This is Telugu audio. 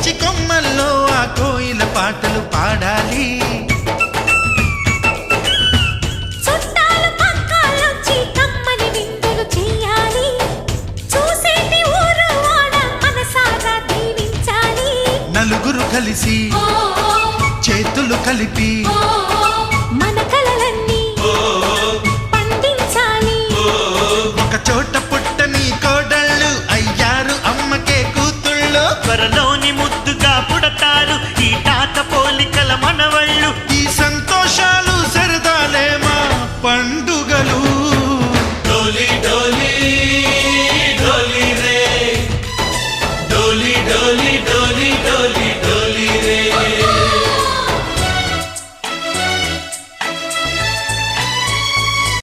పిచ్చి కొమ్మల్లో ఆ కోయిల పాటలు పాడాలి. చుట్టాలు పక్కాలొచ్చి కమ్మని విందులు చెయ్యాలి. చూసేటి ఊరు వాడ మనసారా దీవించాలి. నలుగురు కలిసి చేతులు కలిపి మన కలలన్నీ పండించాలి. ఒక చోట పుట్టని కోడళ్ళు అయ్యారు అమ్మకే కూతుళ్ళు. త్వరలోని ముద్దుగా పుడతారు ఈ తాత పోలికల మనవళ్ళు. ఈ సంతోషాలు సరదాలే మా పండుగలు.